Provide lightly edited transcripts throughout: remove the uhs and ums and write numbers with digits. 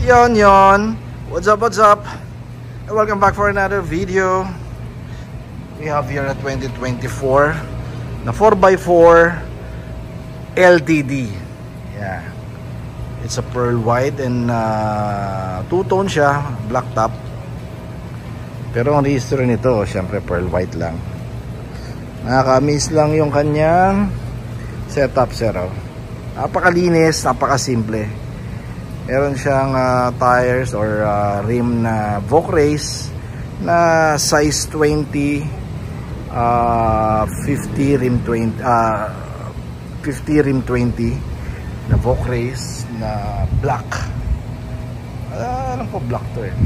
Yon. What's up? And welcome back for another video. We have here a 2024 na 4x4 LTD. Yeah. It's a pearl white and two-tone siya, black top. Pero ang registro nito, syempre pearl white lang. Nakaka-miss lang yung kanyang setup, sir. Napakalinis, napakasimple. Meron siyang tires or rim na Voc Race na size 20, 50 rim 20, 50 rim 20 na Voc Race na black. Alam ko black to eh.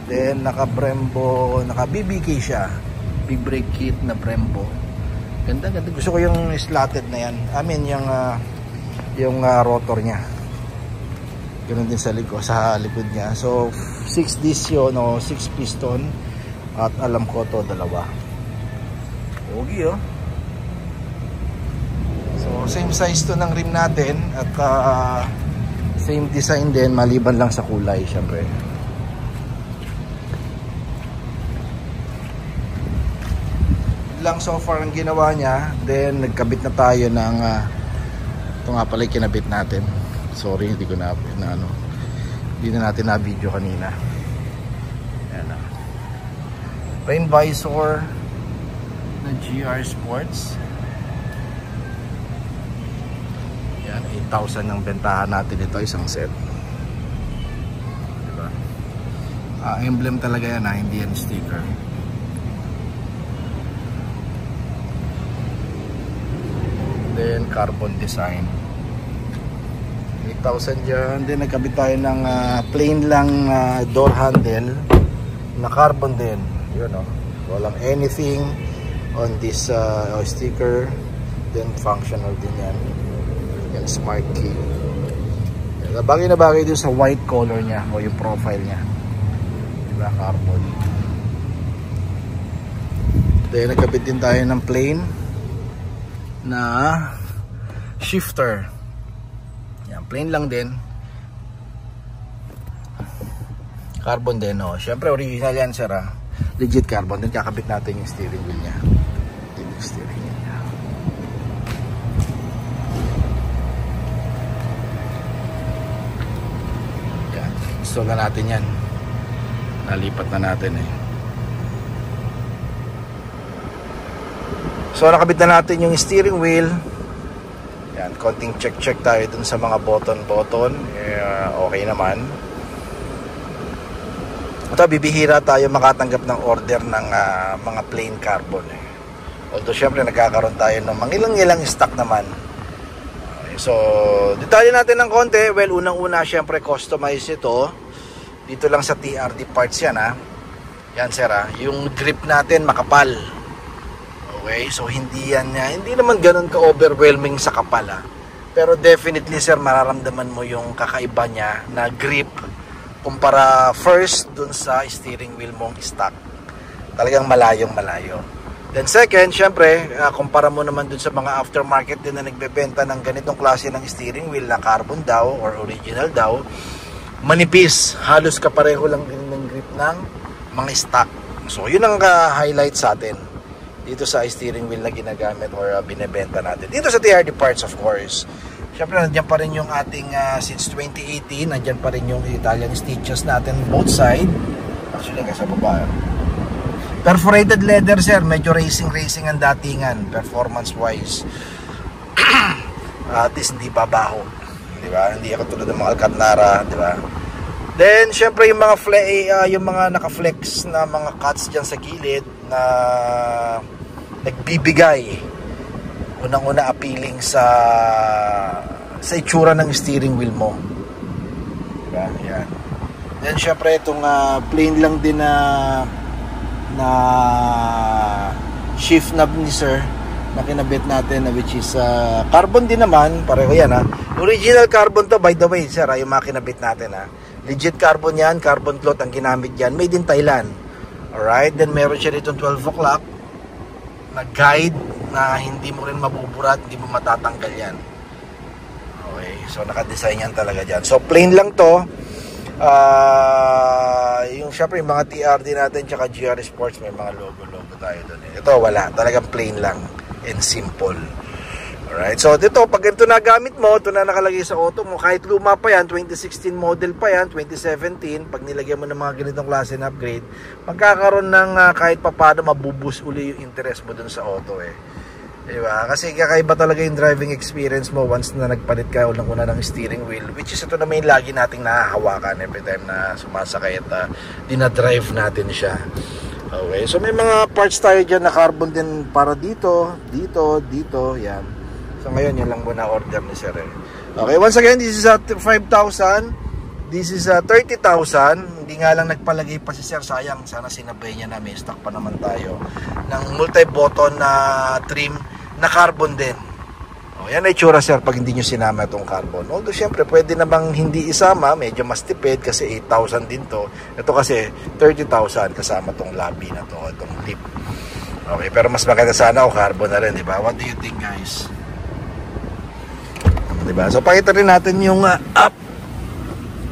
Then naka Brembo, naka BBK siya, big brake kit na Brembo. Ganda. Gusto ko yung slatted na yan. I mean yung rotor niya. Ganoon din sa likod niya. So 6 disc yun o 6 piston. At alam ko to dalawa. Okay oh. So same size to ng rim natin. At same design din, maliban lang sa kulay syempre. Lang so far ang ginawa niya. Then nagkabit na tayo ng ito nga pala yung kinabit natin. Sorry, hindi na natin na video kanina. Ayan na. Rain visor na GR Sports. Yan, 8,000 ang bentahan natin ito, isang set. Diba? Emblem talaga yan, hindi yan sticker. Then carbon design, 8,000 dyan. Then nagkabit tayo ng plain lang door handle na carbon din. Yun o, walang anything on this sticker. Then functional din yan. Yan, smart key. Yan, bagay na bagay dun sa white color nya o yung profile nya, diba, carbon. Then nagkabit din tayo ng plain na shifter. Yan, plain lang din. Carbon din, oh. Syempre original yan, sir, ah. Legit carbon. Then kakabit natin yung steering wheel niya. Yung steering wheel niya. Yan, install na natin yan. Nalipat na natin eh. So nakabit na natin yung steering wheel. Yan, konting check tayo dun sa mga button. Okay naman. Ito, bibihira tayo makatanggap ng order ng mga plain carbon eh. Although syempre nagkakaroon tayo ng mangilang-ilang stock naman. Okay, so detalye natin ng konti. Well, unang-una syempre customize ito. Dito lang sa TRD parts yan ha. Yan sir ha. Yung grip natin makapal. Okay, so hindi naman ganun ka-overwhelming sa kapal ha. Pero definitely sir, mararamdaman mo yung kakaiba niya na grip kumpara first dun sa steering wheel mong stock. Talagang malayong malayo. Then second, syempre, kumpara mo naman dun sa mga aftermarket din na nagbebenta ng ganitong klase ng steering wheel na carbon daw or original daw, manipis, halos kapareho lang din ng grip ng mga stock. So yun ang highlight sa atin dito sa steering wheel na ginagamit or binebenta natin. Dito sa TRD parts, of course. Siyempre, nandiyan pa rin yung ating, since 2018, nandiyan pa rin yung Italian stitches natin, both side. Actually, sa baba. Perforated leather, sir. Medyo racing ang datingan, performance-wise. At least, hindi babaho. Diba? Hindi ako tulad ng mga Alcantara, diba? Then, syempre, yung mga naka-flex na mga cuts dyan sa gilid na nagbibigay unang-una appealing sa itsura ng steering wheel mo, diba? Yan. Then syempre itong plain lang din na shift knob ni sir na kinabit natin, which is carbon din naman, pareho yan ha. Original carbon to, by the way sir, yung mga kinabit natin ha. Legit carbon yan, carbon cloth ang ginamit yan, made in Thailand. Alright, then meron siya dito 12 o'clock na guide na hindi mo rin mabubura at hindi mo matatanggal yan. Okay. So naka-design yan talaga dyan. So plain lang to. Yung syempre yung mga TRD natin tsaka GR Sports, may mga logo tayo doon. Ito wala, talagang plain lang and simple. Alright, so dito pag ito na gamit mo, ito na nakalagay sa auto mo, kahit luma pa yan, 2016 model pa yan, 2017, pag nilagyan mo ng mga ganitong klase na upgrade, magkakaroon ng kahit papano mabuboost uli yung interest mo dun sa auto diba? Kasi kakaiba talaga yung driving experience mo once na nagpalit ka unang-una ng steering wheel, which is ito na may lagi nating nahahawakan every time na sumasakay at dinadrive natin siya. Okay, so may mga parts tayo dyan na carbon din para dito, yan. So ngayon yan lang muna order ni Sir. Okay, once again, this is at 5,000, this is 30,000. Hindi nga lang nagpalagay pa si Sir, sayang, sana sinabay niya na, may stock pa naman tayo ng multi-button na trim na carbon din. Yan ay itsura, Sir, pag hindi nyo sinama itong carbon. Although syempre pwede namang hindi isama, medyo mas tipid kasi 8,000 din to. Ito kasi 30,000 kasama tong lobby na to, itong lip. Okay, pero mas maganda sana o carbon na rin, diba? What do you think, guys? Diba? So pakita rin natin yung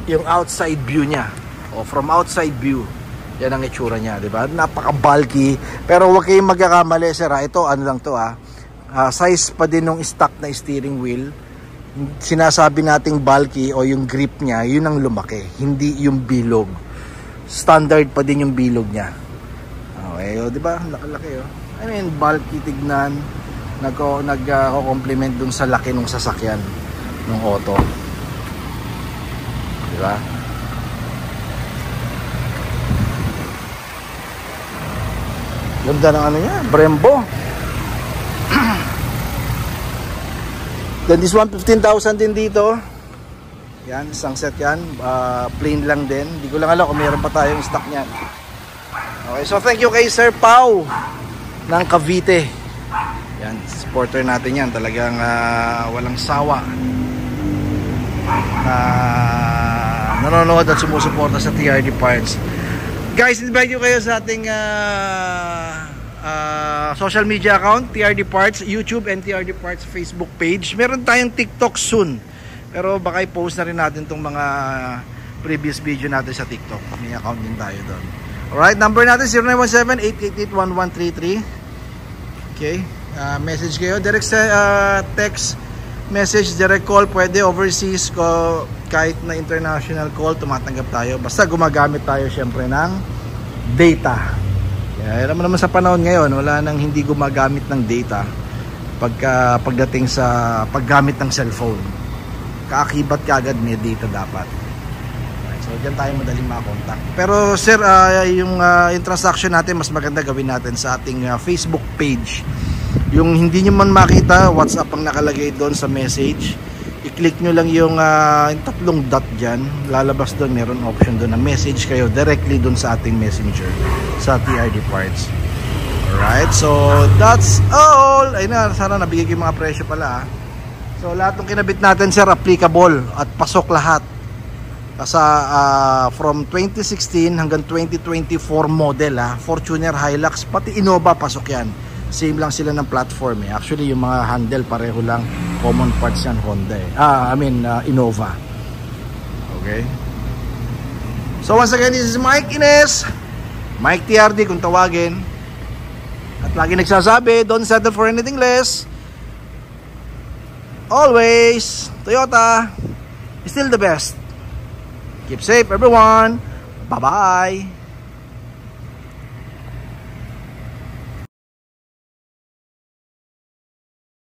yung outside view niya. O from outside view, yan ang itsura niya, diba? Napaka-bulky, pero huwag kayong magkakamali, Sir. Ito ano lang to, size pa din ng stock na steering wheel. Sinasabi nating bulky o yung grip niya, yun ang lumaki, hindi yung bilog. Standard pa din yung bilog niya. Okay, di ba? Laki-laki I mean, bulky tignan, nagko-complement dun sa laki ng sasakyan ng auto. Di ba? Ganda ng ano niya, Brembo. Then this one, 15,000 din dito. Yan, isang set yan. Plain lang din. Hindi ko lang alam kung mayroon pa tayong stock niyan. Okay, so thank you kay Sir Pau ng Cavite. Yan, supporter natin yan. Talagang walang sawa. Nanonood at sumusuporta sa TRD Parts. Guys, invite you kayo sa ating social media account, TRD Parts, YouTube and TRD Parts Facebook page. Meron tayong TikTok soon, pero baka i-post na rin natin itong mga previous video natin sa TikTok. May account din tayo doon. Alright, number natin 0917-888-1133. Okay, message kayo, direct text message, direct call, pwede overseas ko, kahit na international call, tumatanggap tayo, basta gumagamit tayo syempre ng data. Alam mo naman sa panahon ngayon, wala nang hindi gumagamit ng data pagdating sa paggamit ng cellphone. Kaakibat kaagad may data dapat. So dyan tayo madaling makakontak. Pero Sir, yung transaction natin mas maganda gawin natin sa ating Facebook page. Yung hindi nyo man makita, WhatsApp ang nakalagay doon sa message, i-click nyo lang yung tatlong dot dyan, lalabas doon, meron option doon na message kayo directly doon sa ating messenger sa TRD Parts. Alright, so that's all. Ayun na, sana nabigay yung mga presyo pala. So lahat ng kinabit natin, Sir, applicable at pasok lahat. Kasi from 2016 hanggang 2024 model, Fortuner, Hilux, pati Innova pasok yan. Same lang sila ng platform Actually yung mga handle pareho lang, common parts yan Honda Innova. Okay, so once again, this is Mike Ines, Mike TRD kung tawagin, at lagi nagsasabi, don't settle for anything less. Always Toyota is still the best. Keep safe everyone. Bye bye.